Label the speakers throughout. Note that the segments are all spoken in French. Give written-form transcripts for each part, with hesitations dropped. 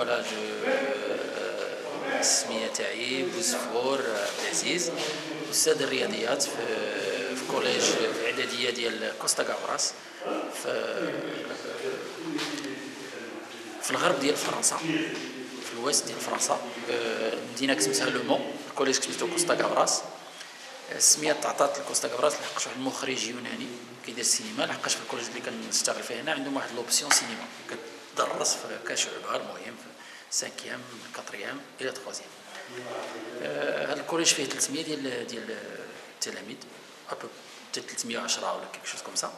Speaker 1: فوالا السميه تاعي بوزفور عبد العزيز، استاذ الرياضيات في كوليج في الاعداديه ديال كوستا كابراس في الغرب ديال فرنسا، في الويست ديال فرنسا. مدينه كسمتها لو مون، الكوليج كسميتو كوستا كابراس. السميه تعطات لكوستا كابراس لحقاش واحد المخرج يوناني كيدير السينما، لحقاش في الكوليج اللي كنشتغل فيه هنا عندهم واحد لوبسيون سينما، كتدرس كشعبه المهم في سانكيام كاتريام الى تخوازيام. هذا الكوليج فيه 300 ديال التلاميذ، ابو 310 ولا كيك شوز كوم سا.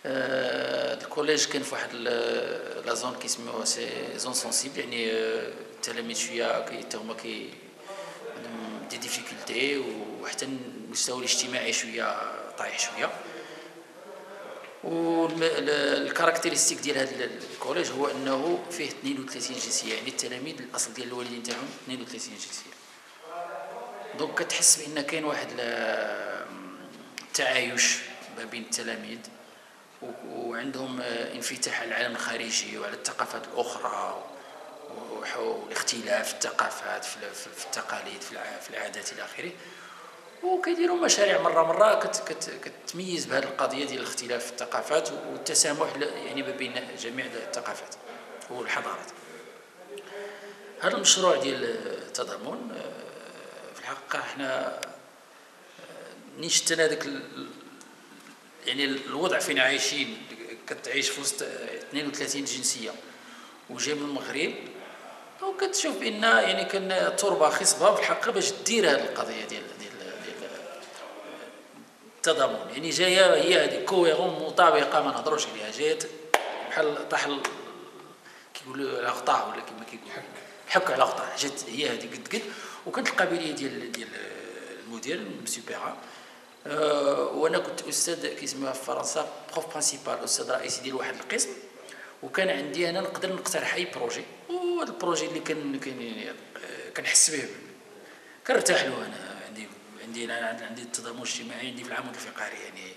Speaker 1: الكوليج كان في واحد لا زون كيسميوها سي زون سونسيبل، يعني التلاميذ شويه هما عندهم دي ديفيكولتي، وحتى المستوى الاجتماعي شويه طايح شويه. والكاركتيرستيك ديال هذا الكوليج هو انه فيه 32 جنسيه، يعني التلاميذ الاصل ديال الوالدين تاعهم 32 جنسيه. دونك كتحس بان كاين واحد التعايش ما بين التلاميذ، وعندهم انفتاح على العالم الخارجي وعلى الثقافات الاخرى، واختلاف الثقافات في التقاليد في العادات الى اخره. وكيديروا مشاريع مره كتميز بهذه القضيه ديال الاختلاف في الثقافات والتسامح يعني ما بين جميع الثقافات والحضارات. هذا المشروع ديال التضامن في الحقيقه حنا منين شتنا هذاك يعني الوضع فين عايشين، كتعيش في وسط 32 جنسيه وجاي من المغرب، وكتشوف بان يعني كان تربه خصبه في الحقيقه باش دير هذه القضيه ديال التضامن. يعني جايه هي هذه كويرون مطابقه، ما نهضروش عليها، جات بحال طاح كيقولوا على غطاء ولا كما كيقولوا حك على غطاء، جات هي هذه قد وكانت القابليه ديال المدير مسيو بيغا. وانا كنت استاذ كيسموها في فرنسا بروف برينسيبال، استاذ رئيسي ديال واحد القسم، وكان عندي انا نقدر نقترح اي بروجي، وهذا البروجي اللي كنحس به كنرتاح له. انا عندي التضامن الاجتماعي عندي في العمود الفقري، يعني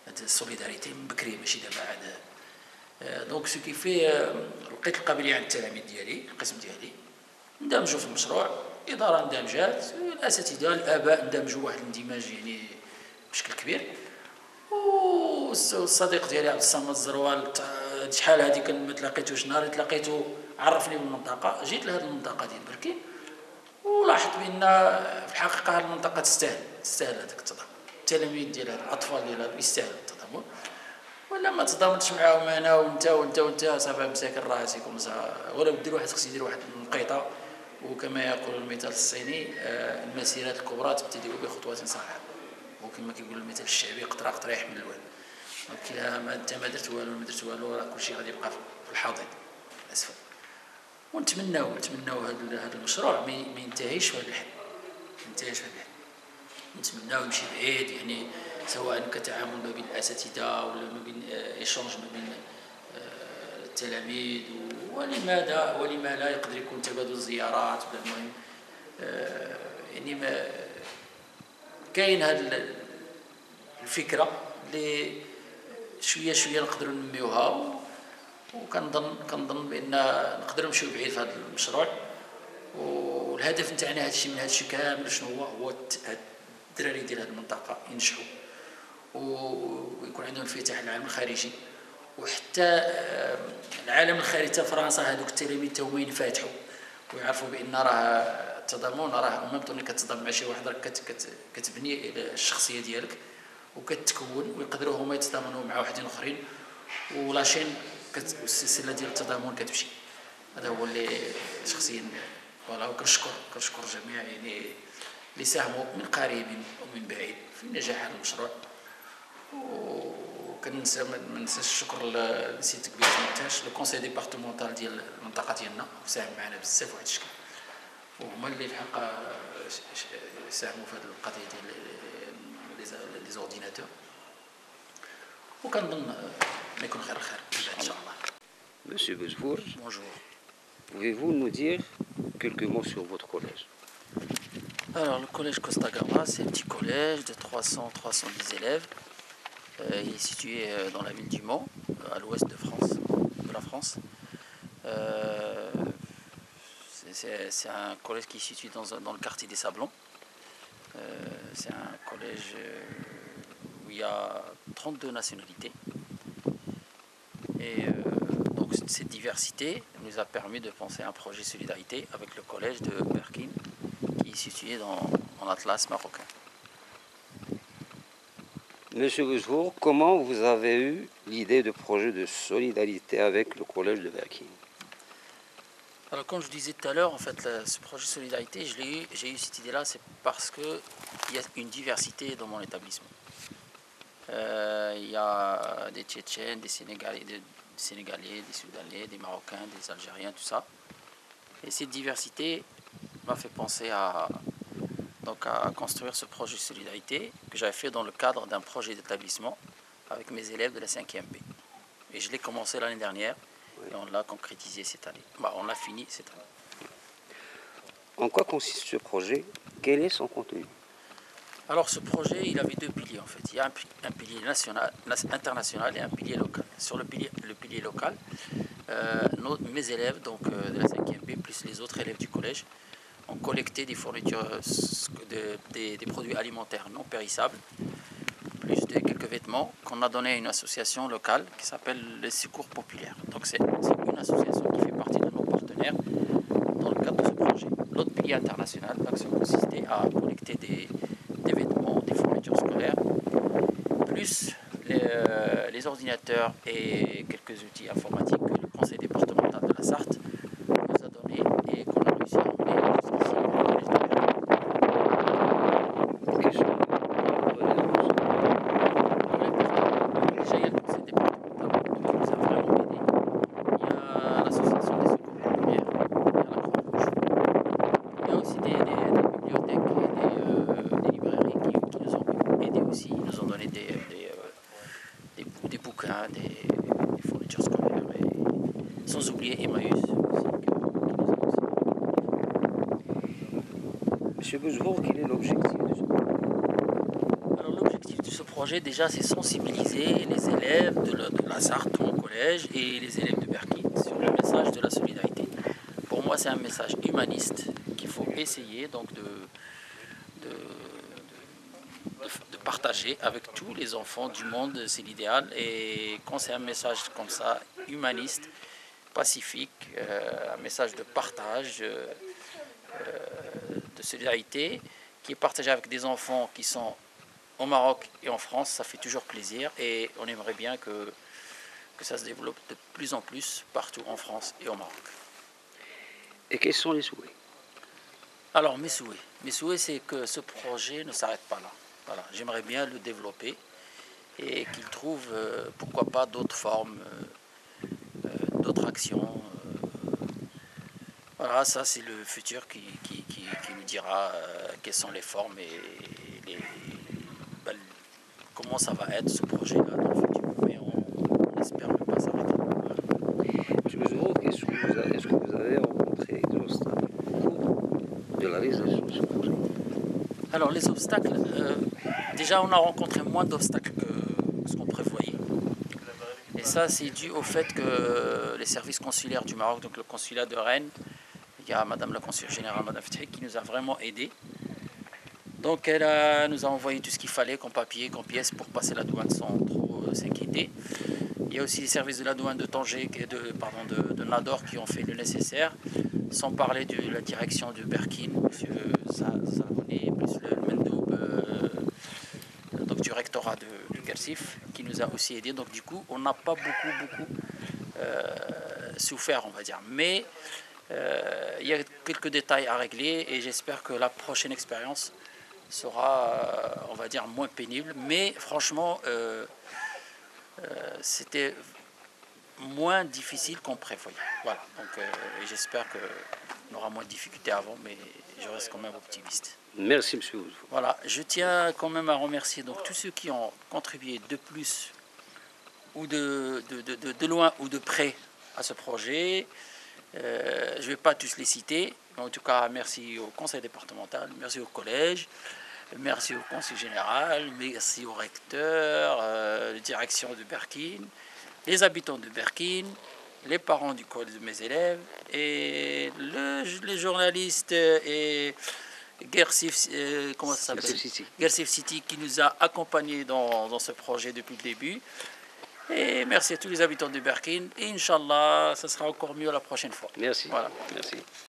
Speaker 1: السوليداريتي من بكري ماشي دابا عاد. دونك سو كيفي لقيت القابليه عند التلاميذ ديالي القسم ديالي، اندمجوا في المشروع، الاداره اندمجات، الاساتذه الاباء اندمجوا واحد الاندماج يعني بشكل كبير. والصديق ديالي عبد الصمد الزروال شحال هذه ما تلاقيتوش، نهار تلاقيتو عرفني بالمنطقه، جيت لهذه المنطقه ديال بركين ولاحظت بان في الحقيقه هذه المنطقه تستاهل هذاك التضامن. التلاميذ ديال الاطفال ديالها يستاهلوا التضامن، ولا ما تضامنتش معاهم انا وانت صافي مساكن راسكم ولا دير واحد خصك يدير واحد النقيطه. وكما يقول المثال الصيني المسيرات الكبرى تبتدئ بخطوات صغيره، وكما كيقول المثال الشعبي قطره يحمل الواد. كلا ما انت ما درت والو ما درت والو راه كلشي غادي يبقى في الحضيض اسفل. ونتمناو هذا المشروع ما ينتهيش في هذا الحال، نتمناو يمشي بعيد، يعني سواء كتعامل ما بين الاساتذه ولا ما بين ايشونج ما بين التلاميذ، ولما لا يقدر يكون تبادل زيارات. المهم يعني ما كاين هذه الفكره اللي شويه نقدروا ننميوها، وكنظن بان نقدروا نمشيو بعيد في هذا المشروع. والهدف نتاعنا من هذا الشيء كامل شنو هو الدراري ديال هذه المنطقه ينجحوا ويكون عندهم انفتاح على العالم الخارجي، وحتى العالم الخارجي تاع فرنسا هذوك التلاميذ تا هما ينفتحوا ويعرفوا بان راه التضامن راه ميم طوني كتضامن مع شي واحد راك كتبني الشخصيه ديالك وكتكون، ويقدروا هما يتضامنوا مع واحدين اخرين، ولاشين السلسله ديال التضامن كتمشي. هذا هو اللي شخصيا فوالا. وكنشكر جميع يعني اللي ساهموا من قريب ومن بعيد في نجاح هذا المشروع. وكننسى ما ننساش الشكر لسيد كبير المونتاج، لو كونساي ديبارتمونتال ديال المنطقه ديالنا ساهم معنا بزاف واحد الشكل، وهما اللي الحق ساهموا في هذه القضيه ديال لي زورديناتور. وكنظن ما يكون خير ان شاء الله.
Speaker 2: Monsieur Bouzfour,
Speaker 1: Bonjour.
Speaker 2: Pouvez-vous nous dire quelques mots sur votre collège?
Speaker 1: Alors, le collège Costa Gavras, c'est un petit collège de 300-310 élèves. Il est situé dans la ville du Mans, à l'ouest de la France. C'est un collège qui est situé dans le quartier des Sablons. C'est un collège où il y a 32 nationalités. Et donc cette diversité nous a permis de penser à un projet solidarité avec le collège de Berkine qui est situé en Atlas marocain.
Speaker 2: Monsieur Bouzbourg, comment vous avez eu l'idée de projet de solidarité avec le collège de Berkine?
Speaker 1: Alors comme je disais tout à l'heure, en fait, ce projet solidarité, j'ai eu cette idée-là, c'est parce qu'il y a une diversité dans mon établissement. Il y a des Tchétchènes, des Sénégalais, des Soudanais, des Marocains, des Algériens, tout ça. Et cette diversité m'a fait penser à construire ce projet de solidarité que j'avais fait dans le cadre d'un projet d'établissement avec mes élèves de la 5e B. Et je l'ai commencé l'année dernière et on l'a concrétisé cette année. On l'a fini cette année.
Speaker 2: En quoi consiste ce projet? Quel est son contenu?
Speaker 1: Alors ce projet, il avait deux piliers en fait. Il y a un pilier international et un pilier local. Sur le pilier local, mes élèves de la 5e B plus les autres élèves du collège ont collecté des fournitures, des produits alimentaires non périssables, plus de quelques vêtements qu'on a donné à une association locale qui s'appelle les Secours Populaires. Donc c'est une association qui fait partie de nos partenaires dans le cadre de ce projet. L'autre pilier international, l'action consistait à collecter des vêtements, des fournitures scolaires, plus les ordinateurs et quelques outils informatiques que le conseil départemental de la Sarthe nous a donné et qu'on a réussi à emmener jusqu'ici. Déjà, il y a le conseil départemental qui nous a vraiment aidé. Il y a l'association des secours populaires, il y a la Croix-Rouge. Il y a aussi des bibliothèques et des librairies qui nous ont aidés aussi. Ils nous ont donné des bouquins, des fournitures scolaires, et sans oublier Emmaüs aussi, qui nous a aussi.
Speaker 2: Monsieur Bouzbourg, quel est l'objectif de ce projet?
Speaker 1: Alors l'objectif de ce projet déjà c'est sensibiliser les élèves de la Sarthe, mon collège, et les élèves de Berkine sur le message de la solidarité. Pour moi c'est un message humaniste qu'il faut essayer donc de partager avec tous les enfants du monde, c'est l'idéal. Et quand c'est un message comme ça, humaniste, pacifique, un message de partage, de solidarité, qui est partagé avec des enfants qui sont au Maroc et en France, ça fait toujours plaisir. Et on aimerait bien que ça se développe de plus en plus partout en France et au Maroc.
Speaker 2: Et quels sont les souhaits?
Speaker 1: Alors mes souhaits c'est que ce projet ne s'arrête pas là. Voilà, j'aimerais bien le développer et qu'il trouve, pourquoi pas, d'autres formes, d'autres actions. Voilà, ça c'est le futur qui nous dira quelles sont les formes et comment ça va être ce projet-là dans le futur. Mais on espère ne pas s'arrêter.
Speaker 2: Monsieur Bouzbourg, est-ce que vous avez rencontré des obstacles au cours de la réalisation de ce projet?
Speaker 1: Alors les obstacles, déjà on a rencontré moins d'obstacles que ce qu'on prévoyait. Et ça c'est dû au fait que les services consulaires du Maroc, donc le consulat de Rennes, il y a Madame la conseillère générale, Madame Fethi, qui nous a vraiment aidés. Donc elle nous a envoyé tout ce qu'il fallait comme papier, comme pièces pour passer la douane sans trop s'inquiéter. Il y a aussi les services de la douane de Tanger, de Nador qui ont fait le nécessaire, sans parler de la direction de Berkine, M. Salmoné, plus le Mendoub, donc du rectorat de Gersif, qui nous a aussi aidés. Donc du coup, on n'a pas beaucoup souffert, on va dire. Mais il y a quelques détails à régler et j'espère que la prochaine expérience sera, on va dire, moins pénible. Mais franchement, c'était moins difficile qu'on prévoyait. Voilà, donc j'espère qu'on aura moins de difficultés avant, mais je reste quand même optimiste.
Speaker 2: Merci, monsieur Bouzbourg.
Speaker 1: Voilà, je tiens quand même à remercier donc tous ceux qui ont contribué de plus ou de loin ou de près à ce projet. Je ne vais pas tous les citer, mais en tout cas, merci au conseil départemental, merci au collège, merci au conseil général, merci au recteur, la direction de Berkine, les habitants de Berkine, les parents du collège de mes élèves et les journalistes et Gersif, comment ça s'appelle? Gersif City qui nous a accompagnés dans ce projet depuis le début. Et merci à tous les habitants de Berkine. Et Inch'Allah, ça sera encore mieux la prochaine fois.
Speaker 2: Merci.
Speaker 1: Voilà.
Speaker 2: Merci.